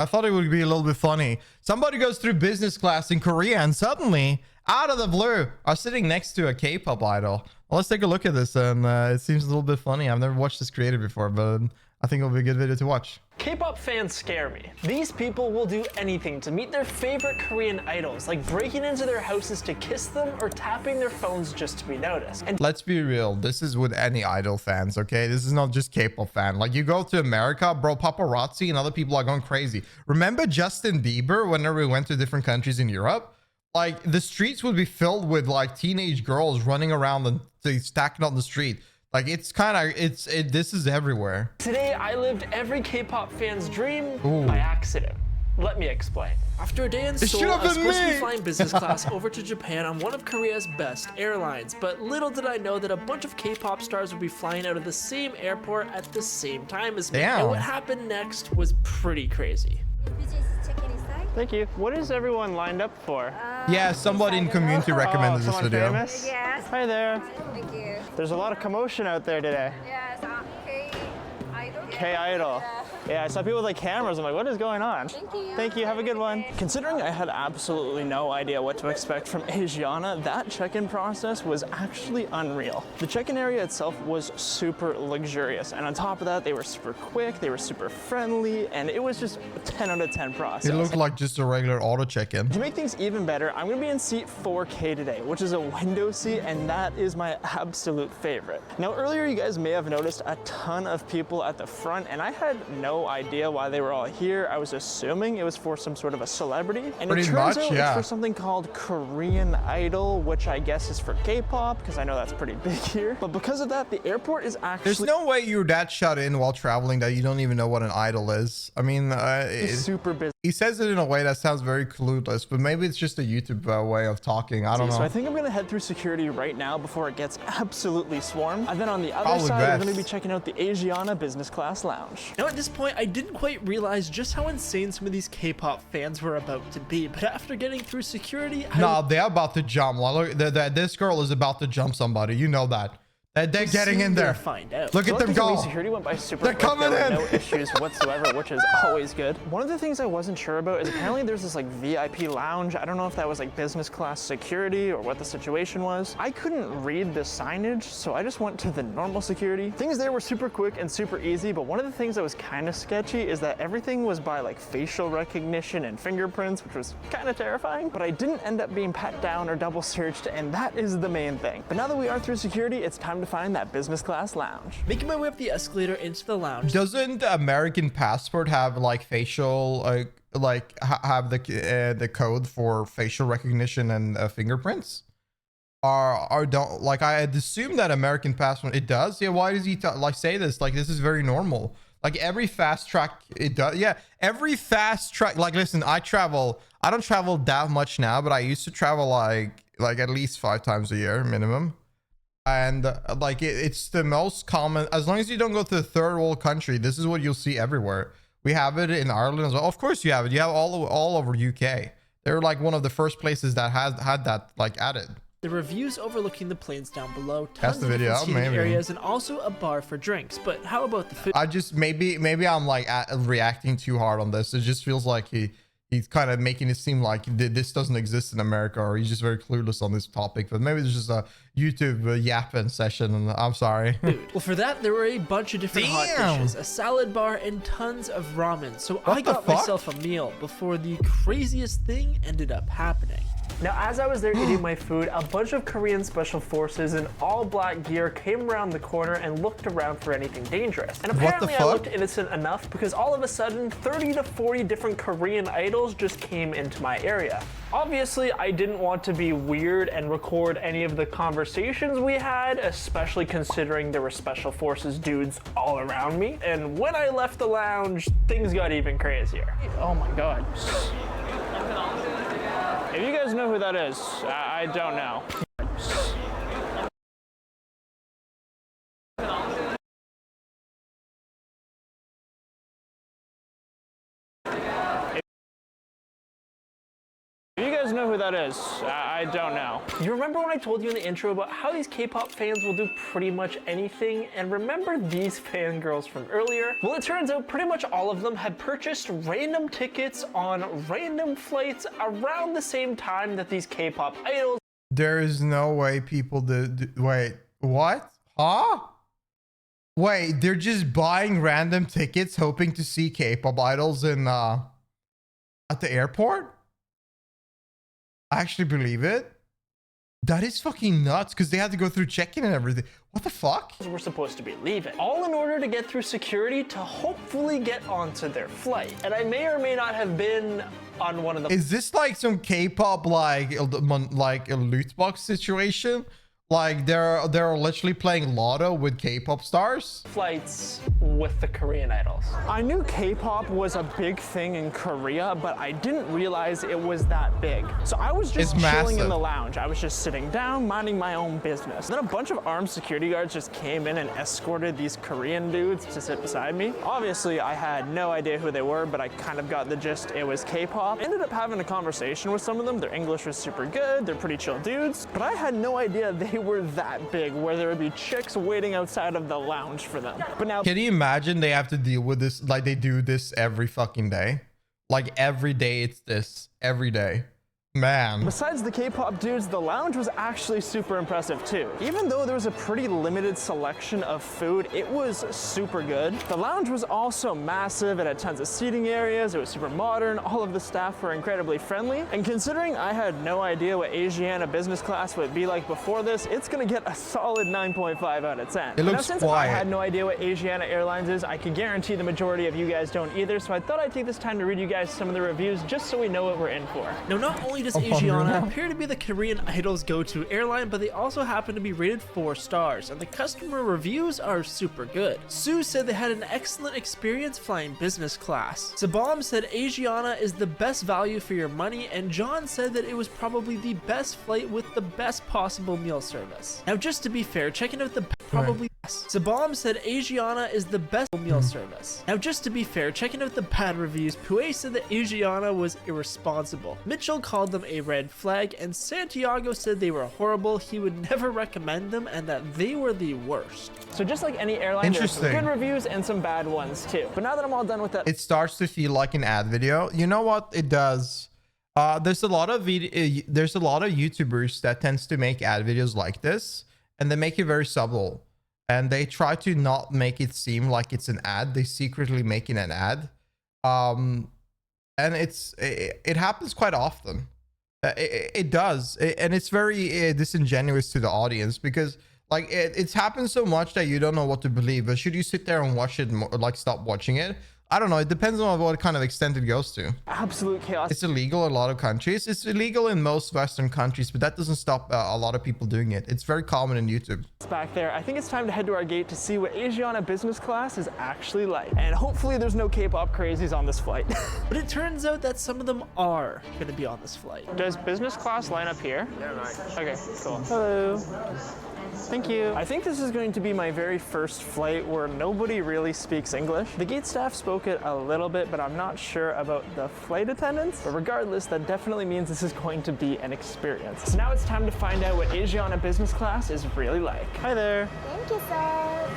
I thought it would be a little bit funny. Somebody goes through business class in Korea and suddenly, out of the blue, are sitting next to a K-pop idol. Well, let's take a look at this, and it seems a little bit funny. I've never watched this creator before, but I think it'll be a good video to watch. K-pop fans scare me. These people will do anything to meet their favorite Korean idols, like breaking into their houses to kiss them or tapping their phones just to be noticed. And let's be real, this is with any idol fans, okay? This is not just K-pop fan. Like, you go to America, bro, paparazzi and other people are going crazy. Remember Justin Bieber whenever we went to different countries in Europe? Like, the streets would be filled with like teenage girls running around and stacking on the street. Like, it's kind of, this is everywhere. Today, I lived every K-pop fan's dream Ooh. by accident. Let me explain. After a day in Seoul, I was supposed to be flying business class over to Japan on one of Korea's best airlines, but little did I know that a bunch of K-pop stars would be flying out of the same airport at the same time as me. Damn. And what happened next was pretty crazy. Thank you. What is everyone lined up for? Yeah, somebody in community recommended this video. Famous? Yes. Hi there. Thank you. There's a lot of commotion out there today. Yes, K-Idol. K-Idol. Yeah, I saw people with like cameras. I'm like, what is going on? Thank you. Thank you. Have a good one. Considering I had absolutely no idea what to expect from Asiana, that check-in process was actually unreal. The check-in area itself was super luxurious, and on top of that, they were super quick, they were super friendly, and it was just a 10 out of 10 process. It looked like just a regular auto check-in. To make things even better, I'm gonna be in seat 4K today, which is a window seat, and that is my absolute favorite. Now, earlier you guys may have noticed a ton of people at the front, and I had no idea why they were all here. I was assuming it was for some sort of a celebrity, and it turns out it's for something called Korean Idol, which I guess is for K-pop, because I know that's pretty big here. But because of that, the airport is actually— There's no way you're that shut in while traveling that you don't even know what an idol is. I mean, it's super busy. He says it in a way that sounds very clueless, but maybe it's just a YouTube way of talking. I don't know. So I think I'm gonna head through security right now before it gets absolutely swarmed. And then on the other side, we're gonna be checking out the Asiana business class lounge. Now at this point, I didn't quite realize just how insane some of these K-pop fans were about to be. But after getting through security, no, they're about to jump. Look, this girl is about to jump somebody. You know that. They're getting in there. Find out. Look at them go. Security went by super They're quick. coming there in. were no issues whatsoever, which is always good. One of the things I wasn't sure about is apparently there's this like VIP lounge. I don't know if that was like business class security or what the situation was. I couldn't read the signage, so I just went to the normal security. Things there were super quick and super easy, but one of the things that was kind of sketchy is that everything was by like facial recognition and fingerprints, which was kind of terrifying, but I didn't end up being pat down or double searched, and that is the main thing. But now that we are through security, it's time to find that business class lounge. Making my way up the escalator into the lounge. Doesn't the American passport have like facial, have the code for facial recognition and fingerprints? Or don't, like, I had assumed that American passport, it does. Yeah, why does he like say this? Like, this is very normal. Like every fast track, it does. Yeah, every fast track. Like, listen, I don't travel that much now, but I used to travel like at least 5 times a year minimum. And like it's the most common, as long as you don't go to a third world country, this is what you'll see everywhere. We have it in Ireland as well. Of course you have it. You have all over UK. They're like one of the first places that had that like added. The reviews overlooking the planes down below, That's tons the of video, different seating maybe. areas, and also a bar for drinks. But how about the food? I just maybe I'm like reacting too hard on this. It just feels like he's kind of making it seem like this doesn't exist in America, or he's just very clueless on this topic. But maybe it's just a YouTube yapping session, and I'm sorry. Well, for that, there were a bunch of different hot dishes, a salad bar, and tons of ramen. So I got myself a meal before the craziest thing ended up happening. Now, as I was there eating my food, a bunch of Korean special forces in all black gear came around the corner and looked around for anything dangerous. And apparently I looked innocent enough because all of a sudden, 30 to 40 different Korean idols just came into my area. Obviously, I didn't want to be weird and record any of the conversations we had, especially considering there were special forces dudes all around me. And when I left the lounge, things got even crazier. Oh my God. If you guys know who that is, I don't know. You guys know who that is? I don't know. You remember when I told you in the intro about how these K-pop fans will do pretty much anything? And remember these fangirls from earlier? Well, it turns out pretty much all of them had purchased random tickets on random flights around the same time that these K-pop idols. There is no way people did. Wait, what? Huh? Wait, they're just buying random tickets hoping to see K-pop idols in at the airport? I actually believe it. That is fucking nuts because they had to go through check-in and everything. What the fuck? We're supposed to be leaving, all in order to get through security to hopefully get onto their flight. And I may or may not have been on one of the. Is this like some K-pop like a loot box situation? Like they're literally playing lotto with K-pop stars? Flights with the Korean idols. I knew K-pop was a big thing in Korea, but I didn't realize it was that big. So I was just chilling in the lounge. I was just sitting down, minding my own business. Then a bunch of armed security guards just came in and escorted these Korean dudes to sit beside me. Obviously, I had no idea who they were, but I kind of got the gist it was K-pop. Ended up having a conversation with some of them. Their English was super good. They're pretty chill dudes, but I had no idea they were that big where there would be chicks waiting outside of the lounge for them. But now, can you imagine they have to deal with this? Like they do this every fucking day. Like every day it's this every day. Man. Besides the K-pop dudes, the lounge was actually super impressive too. Even though there was a pretty limited selection of food, it was super good. The lounge was also massive. It had tons of seating areas. It was super modern. All of the staff were incredibly friendly. And considering I had no idea what Asiana business class would be like before this, it's gonna get a solid 9.5 out of 10. It looks since quiet. I had no idea what Asiana Airlines is, I can guarantee the majority of you guys don't either. So I thought I'd take this time to read you guys some of the reviews just so we know what we're in for. Now, not only does Asiana appear to be the Korean idol's go-to airline, but they also happen to be rated 4 stars, and the customer reviews are super good. Sue said they had an excellent experience flying business class. Sabam said Asiana is the best value for your money, and John said that it was probably the best flight with the best possible meal service. Now, just to be fair, checking out the probably Sabam said Asiana is the best meal service. Now, just to be fair, checking out the bad reviews, Pue said that Asiana was irresponsible. Mitchell called them a red flag, and Santiago said they were horrible. He would never recommend them, and that they were the worst. So just like any airline, there's some good reviews and some bad ones too. But now that I'm all done with that, it starts to feel like an ad video. You know what it does? There's a lot of YouTubers that tends to make ad videos like this, and they make it very subtle. And they try to not make it seem like it's an ad. They secretly make it an ad. And it happens quite often. It does. And it's very disingenuous to the audience because like it's happened so much that you don't know what to believe. But should you sit there and watch it, like stop watching it? I don't know. It depends on what kind of extent it goes to. Absolute chaos. It's illegal in a lot of countries. It's illegal in most Western countries, but that doesn't stop a lot of people doing it. It's very common in YouTube. Back there, I think it's time to head to our gate to see what Asiana business class is actually like. And hopefully there's no K-pop crazies on this flight. But it turns out that some of them are going to be on this flight. Does business class line up here? Yeah, right. Okay, cool. Hello. Thank you. I think this is going to be my very first flight where nobody really speaks English. The gate staff spoke it a little bit, but I'm not sure about the flight attendants. But regardless, that definitely means this is going to be an experience. So now it's time to find out what Asiana business class is really like. Hi there. Thank you, sir.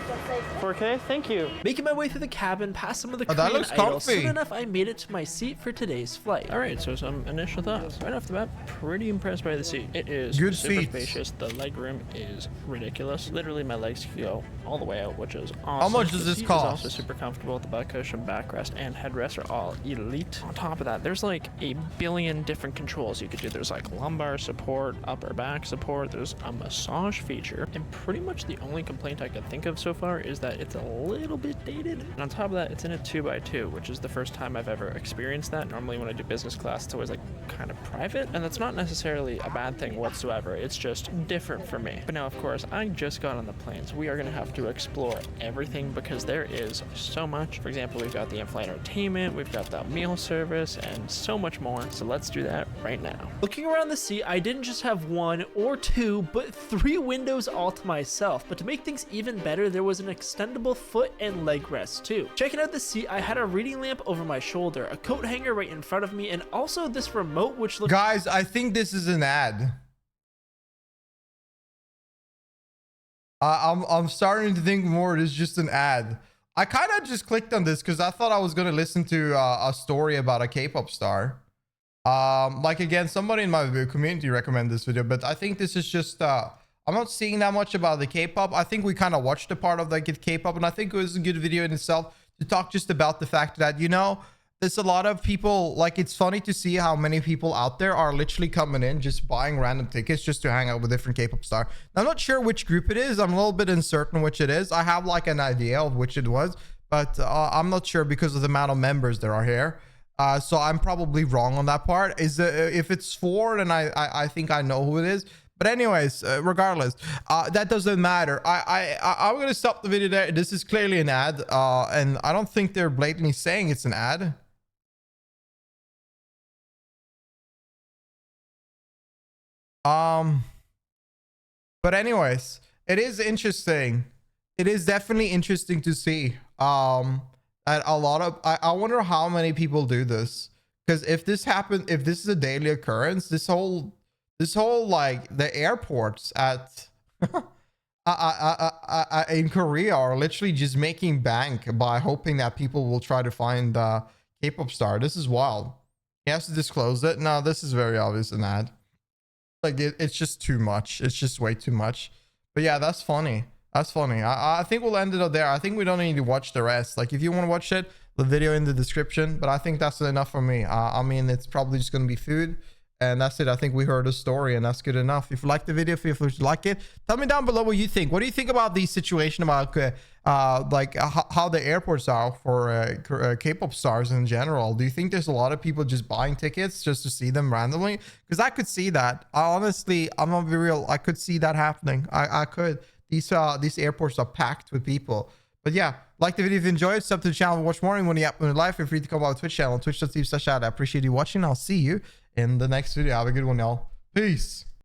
4K, thank you. Making my way through the cabin, past some of the Korean idols, soon enough I made it to my seat for today's flight. All right, so some initial thoughts. Right off the bat, pretty impressed by the seat. It is good super seats. Spacious. The legroom is ridiculous. Literally, my legs can go all the way out, which is awesome. How much does this cost? It's also super comfortable. The butt cushion, backrest, and headrest are all elite. On top of that, there's like a billion different controls you could do. There's like lumbar support, upper back support. There's a massage feature, and pretty much the only complaint I could think of so far is that it's a little bit dated. And on top of that, it's in a 2x2, which is the first time I've ever experienced that. Normally, when I do business class, it's always like kind of private, and that's not necessarily a bad thing whatsoever. It's just different for me. But now, of course, course, I just got on the plane, so we are going to have to explore everything because there is so much. For example, we've got the in-flight entertainment, we've got the meal service, and so much more. So let's do that right now. Looking around the seat, I didn't just have 1 or 2, but 3 windows all to myself. But to make things even better, there was an extendable foot and leg rest too. Checking out the seat, I had a reading lamp over my shoulder, a coat hanger right in front of me, and also this remote which looked— Guys, I think this is an ad. I'm starting to think more it is just an ad. I kind of just clicked on this because I thought I was going to listen to a story about a K-pop star. Like, again, somebody in my community recommended this video, but I think this is just I'm not seeing that much about the K-pop. I think we kind of watched a part of like K-pop, and I think it was a good video in itself to talk just about the fact that, you know, there's a lot of people, like, it's funny to see how many people out there are literally coming in just buying random tickets just to hang out with different K-pop star. Now, I'm not sure which group it is. I'm a little bit uncertain which it is. I have like an idea of which it was, but I'm not sure because of the amount of members there are here. So I'm probably wrong on that part. If it's 4, then I think I know who it is. But anyways, regardless, that doesn't matter. I'm gonna stop the video there. This is clearly an ad, and I don't think they're blatantly saying it's an ad. But anyways, it is interesting. It is definitely interesting to see. And a lot of I wonder how many people do this, because if this happens, if this is a daily occurrence, this whole like the airports at in Korea are literally just making bank by hoping that people will try to find K-pop star. This is wild. He has to disclose it. No, this is very obvious an ad. Like, it's just too much. It's just way too much. But yeah, that's funny. That's funny. I think we'll end it up there. I think we don't need to watch the rest. Like, if you want to watch it, the video in the description. But I think that's enough for me. I mean, it's probably just going to be food. And that's it. I think we heard a story, and that's good enough. If you like the video, feel free to like it. Tell me down below what you think. What do you think about the situation about like how the airports are for K-pop stars in general? Do you think there's a lot of people just buying tickets just to see them randomly? Because I could see that. Honestly, I'm gonna be real. I could see that happening. I could. These airports are packed with people. But yeah, like the video if you enjoyed. Sub to the channel. Watch more. And when you happen in life, feel free to come on Twitch channel. Twitch.tv/ad. I appreciate you watching. I'll see you in the next video. Have a good one, y'all. Peace.